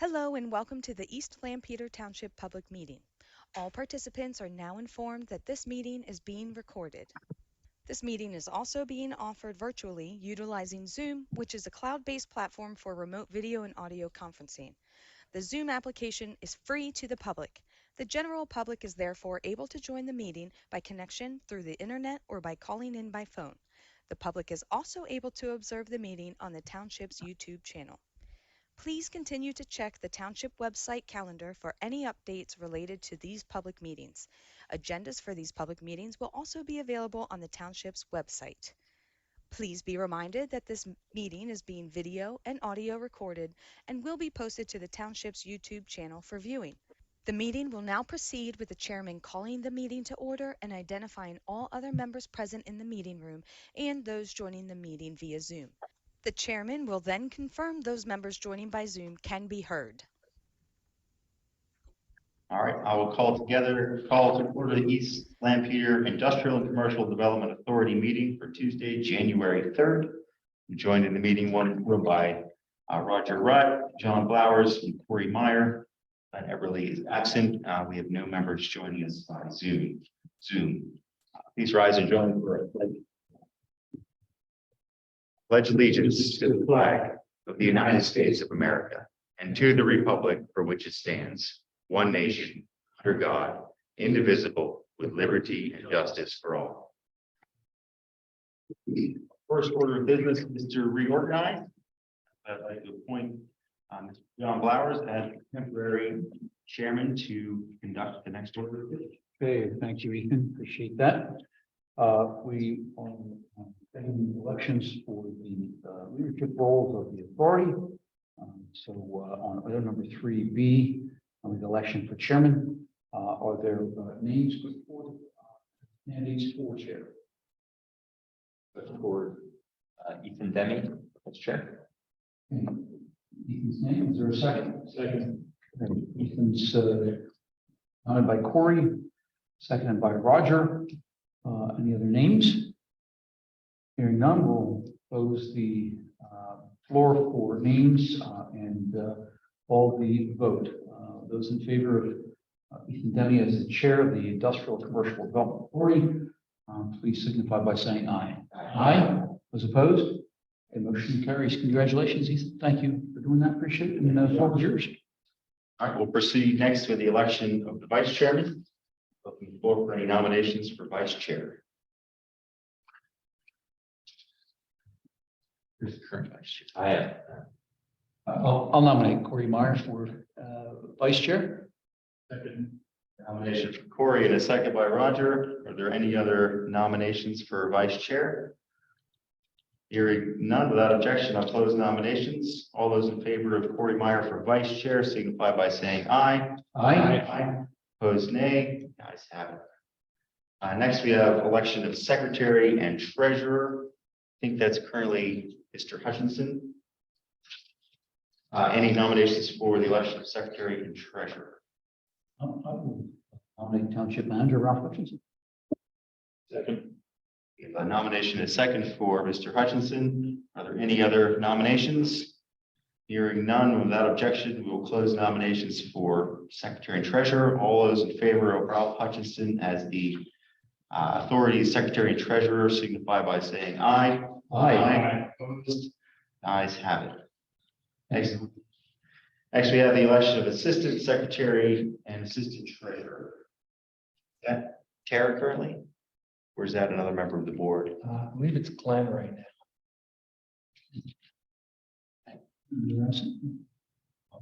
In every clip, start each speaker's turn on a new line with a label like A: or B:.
A: Hello and welcome to the East Lampeter Township Public Meeting. All participants are now informed that this meeting is being recorded. This meeting is also being offered virtually utilizing Zoom, which is a cloud-based platform for remote video and audio conferencing. The Zoom application is free to the public. The general public is therefore able to join the meeting by connection through the internet or by calling in by phone. The public is also able to observe the meeting on the Township's YouTube channel. Please continue to check the Township website calendar for any updates related to these public meetings. Agendas for these public meetings will also be available on the Township's website. Please be reminded that this meeting is being video and audio recorded and will be posted to the Township's YouTube channel for viewing. The meeting will now proceed with the chairman calling the meeting to order and identifying all other members present in the meeting room and those joining the meeting via Zoom. The chairman will then confirm those members joining by Zoom can be heard.
B: All right, I will call to order the East Lampeter Industrial and Commercial Development Authority meeting for Tuesday, January 3rd. I'm joined in the meeting one room by Roger Rutt, John Blowers, and Corey Meyer. Ben Everly is absent. We have no members joining us by Zoom. Please rise and join me for a pledge. Pledge allegiance to the flag of the United States of America and to the republic for which it stands, one nation, under God, indivisible, with liberty and justice for all. First order of business is to reorganize. I'd like to appoint Mr. John Blowers as temporary chairman to conduct the next order of business.
C: Okay, thank you, Ethan. Appreciate that. We are taking elections for the leadership roles of the authority. On item number 3B, on the election for chairman, are there names for candidates for chair?
B: For Ethan Demi as chair.
C: Okay. Ethan's name, is there a second?
B: Second.
C: Okay. Ethan's nominated by Corey, seconded by Roger. Any other names? Hearing none, we'll close the floor for names and call the vote. Those in favor of Ethan Demi as the chair of the Industrial Commercial Development Authority, please signify by saying aye. Aye. Those opposed? A motion carries. Congratulations, Ethan. Thank you for doing that. Appreciate it. And the floor is yours.
B: All right, we'll proceed next with the election of the vice chairman. Open the floor for any nominations for vice chair. Who's the current vice chair? I am.
C: I'll nominate Corey Meyer for vice chair.
B: Second. Nomination for Corey and a second by Roger. Are there any other nominations for vice chair? Hearing none, without objection, I'll close nominations. All those in favor of Corey Meyer for vice chair signify by saying aye.
C: Aye.
B: Opposed, nay. The ayes have it. Next, we have election of secretary and treasurer. I think that's currently Mr. Hutchinson. Any nominations for the election of secretary and treasurer?
C: I will nominate Township Manager Ralph Hutchinson.
B: Second. We have a nomination and a second for Mr. Hutchinson. Are there any other nominations? Hearing none, without objection, we will close nominations for secretary and treasurer. All those in favor of Ralph Hutchinson as the authority secretary and treasurer signify by saying aye.
C: Aye.
B: Opposed? The ayes have it. Next, we have the election of assistant secretary and assistant treasurer. Is that Tara currently? Or is that another member of the board?
D: I believe it's Glenn right now.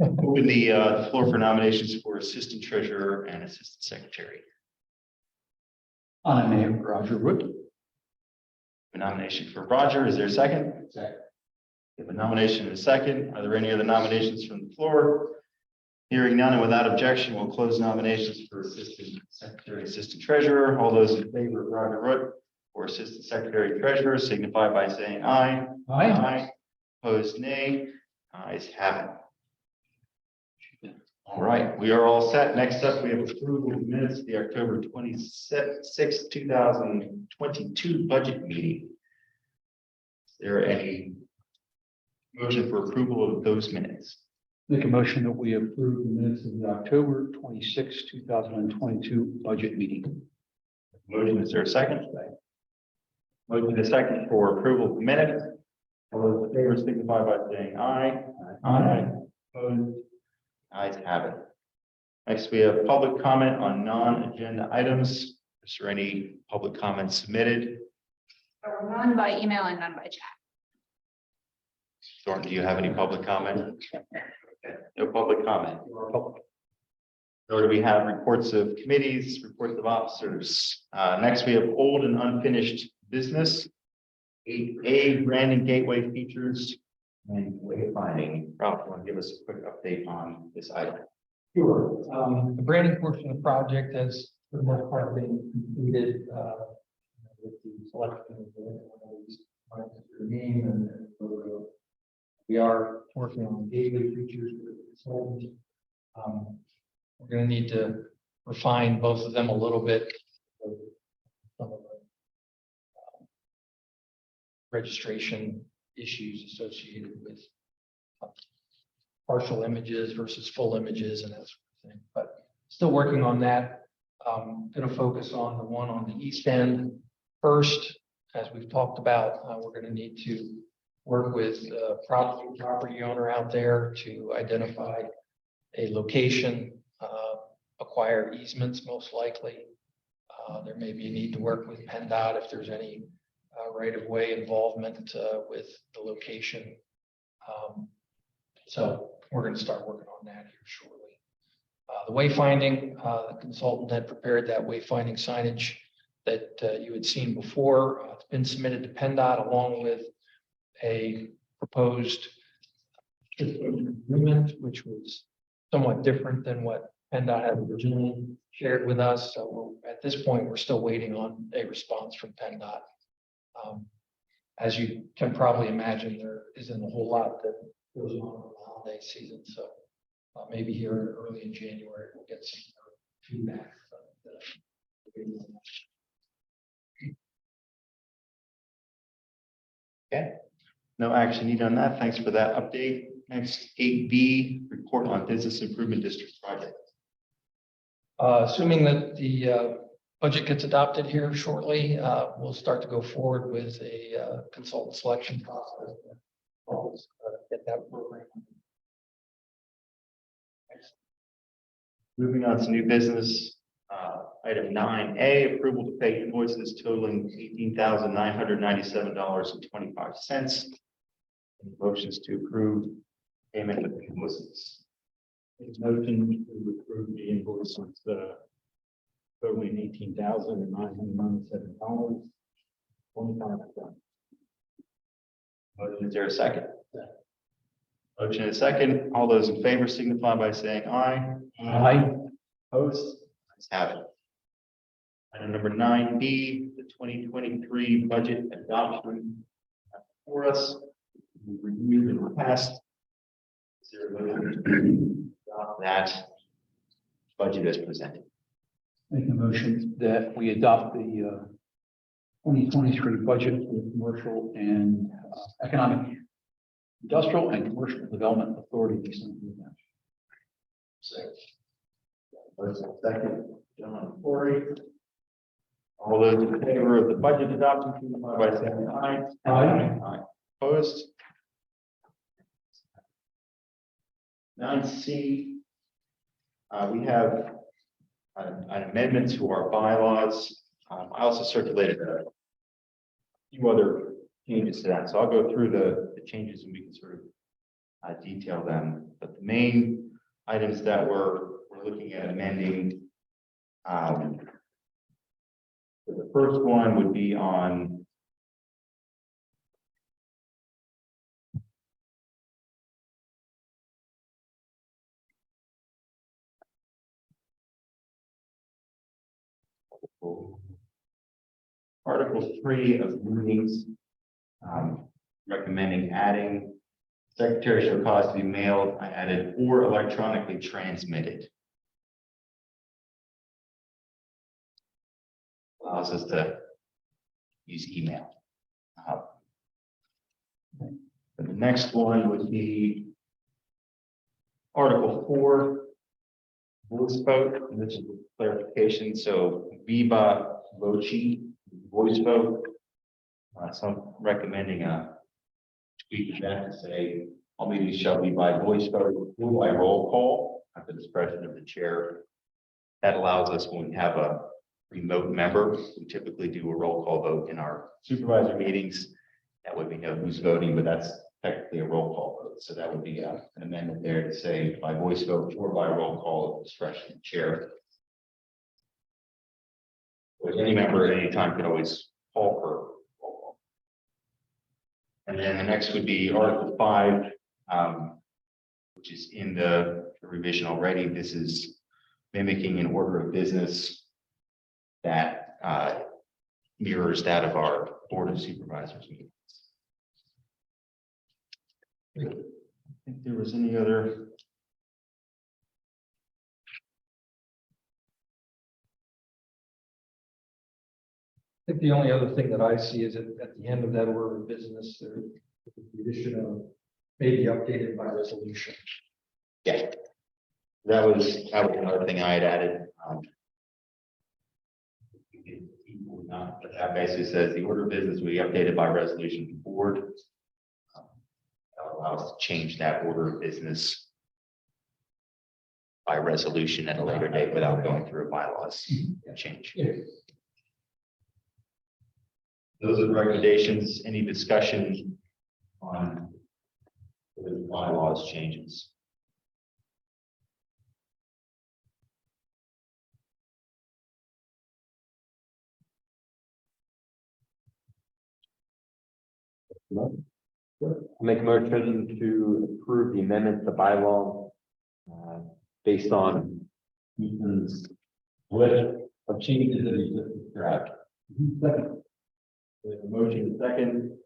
B: Open the floor for nominations for assistant treasurer and assistant secretary.
C: I nominate Roger Wood.
B: A nomination for Roger. Is there a second?
C: Second.
B: We have a nomination and a second. Are there any other nominations from the floor? Hearing none and without objection, we'll close nominations for assistant secretary, assistant treasurer. All those in favor of Roger Root for assistant secretary treasurer signify by saying aye.
C: Aye.
B: Opposed, nay. Ayes have it. All right, we are all set. Next up, we have approval of minutes of the October 26th, 2022 budget meeting. Is there any motion for approval of those minutes?
C: Make a motion that we approve the minutes of the October 26, 2022 budget meeting.
B: Motion, is there a second? Motion is second for approval of the minutes. All those in favor signify by saying aye.
C: Aye.
B: Opposed? Ayes have it. Next, we have public comment on non-agenda items. Is there any public comments submitted?
E: None by email and none by chat.
B: Thornton, do you have any public comment? Okay, no public comment. Nor do we have reports of committees, reports of officers. Next, we have old and unfinished business. 8A, branding gateway features and wayfinding. Ralph, you want to give us a quick update on this item?
D: Sure. The branding portion of the project has for the most part been completed, with the selection of the name and the logo. We are working on gateway features with the consultant. We're going to need to refine both of them a little bit. Some of the registration issues associated with partial images versus full images and that sort of thing, but still working on that. Going to focus on the one on the east end first. As we've talked about, we're going to need to work with property owner out there to identify a location, acquire easements most likely. There may be a need to work with PennDOT if there's any right-of-way involvement with the location. So we're going to start working on that here shortly. The wayfinding, the consultant had prepared that wayfinding signage that you had seen before. It's been submitted to PennDOT along with a proposed agreement, which was somewhat different than what PennDOT had originally shared with us. So at this point, we're still waiting on a response from PennDOT. As you can probably imagine, there isn't a whole lot that goes on in the holiday season. So maybe here early in January, we'll get some feedback.
B: Okay, no action needed on that. Thanks for that update. Next, 8B, report on business improvement district project.
D: Assuming that the budget gets adopted here shortly, we'll start to go forward with a consultant selection process. Get that program.
B: Moving on to new business, item 9A, approval to pay invoices totaling $18,997.25. Motions to approve payment of invoices.
F: Motion to approve the invoices, totaling $18,997.25.
B: Motion, is there a second? Motion is second. All those in favor signify by saying aye.
C: Aye.
B: Opposed? Ayes have it. Item number 9B, the 2023 budget adoption for us. We reviewed and passed. Is there a motion to adopt that budget as presented?
C: Make a motion that we adopt the 2023 budget for the commercial and economic, industrial and commercial development authority.
B: Second, John Corey. All those in favor of the budget adoption, signify by saying aye.
C: Aye.
B: Opposed? 9C, we have an amendment to our bylaws. I also circulated a few other changes to that, so I'll go through the changes and we can sort of detail them. But the main items that we're looking at amending, the first one would be on Article 3 of meetings, recommending adding secretary shall cause to be mailed, I added, or electronically transmitted. Allows us to use email. The next one would be Article 4, voice vote, and this is a clarification, so viva voce, voice vote. So I'm recommending a tweak of that to say, all meetings shall be by voice vote or by roll call at the discretion of the chair. That allows us, when we have a remote member, we typically do a roll call vote in our supervisor meetings. That way we know who's voting, but that's technically a roll call vote. So that would be an amendment there to say by voice vote or by roll call at the discretion of the chair. Which any member at any time can always call for roll call. And then the next would be Article 5, which is in the revision already. This is mimicking an order of business that mirrors that of our Board of Supervisors meetings. I think there was any other.
D: I think the only other thing that I see is that at the end of that order of business, there the addition of maybe updated by resolution.
B: Yeah. That was another thing I had added. But that basically says the order of business will be updated by resolution of the board. That allows us to change that order of business by resolution at a later date without going through a bylaws change.
D: Yeah.
B: Those are the recommendations. Any discussion on the bylaws changes?
G: Make a motion to approve the amendment to bylaw based on Ethan's list of changes that he just described.
B: Second. We have a motion second.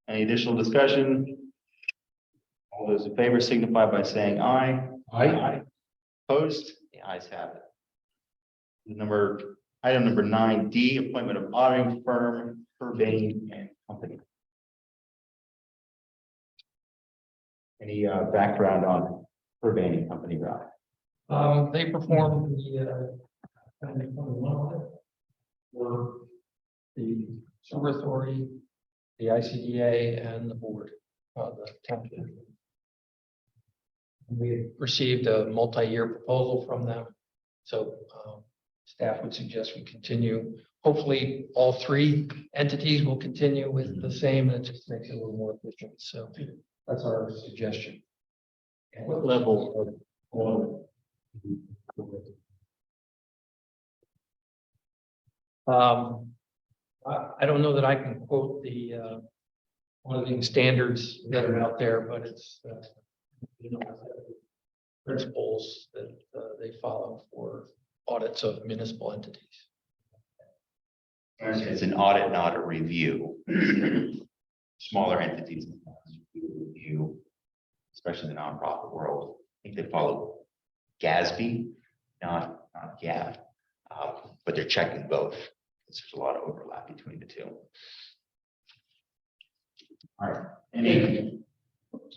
B: Any additional discussion? All those in favor signify by saying aye.
C: Aye.
B: Opposed? The ayes have it. Item number 9D, appointment of auditing firm, Urbane and Company. Any background on Urbane and Company, Rob?
D: They performed the 2021 audit for the sewer authority, the ICDA, and the board of the township. We received a multi-year proposal from them, so staff would suggest we continue. Hopefully, all three entities will continue with the same, and it just makes it a little more efficient. So that's our suggestion.
F: What level of audit?
D: I don't know that I can quote the auditing standards that are out there, but it's principles that they follow for audits of municipal entities.
B: It's an audit, not a review. Smaller entities review, especially in the nonprofit world. I think they follow GASB, not GAAP, but they're checking both. There's a lot of overlap between the two. All right.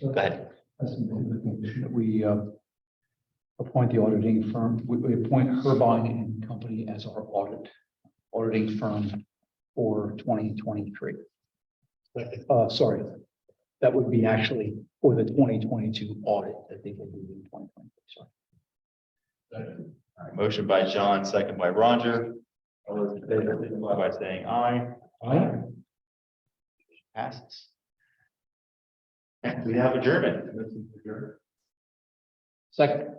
B: Go ahead.
C: That we appoint the auditing firm, we appoint Urbane and Company as our auditing firm for 2023. Sorry, that would be actually for the 2022 audit that they can do in 2023. Sorry.
B: All right, motion by John, second by Roger. All those in favor, signify by saying aye.
C: Aye.
B: Passes. And we have adjournment.
C: Second.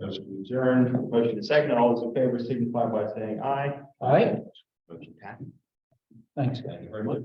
B: Motion adjourned. Motion is second. All those in favor signify by saying aye.
C: Aye.
B: Motion passes.
C: Thanks.
B: Thank you very much.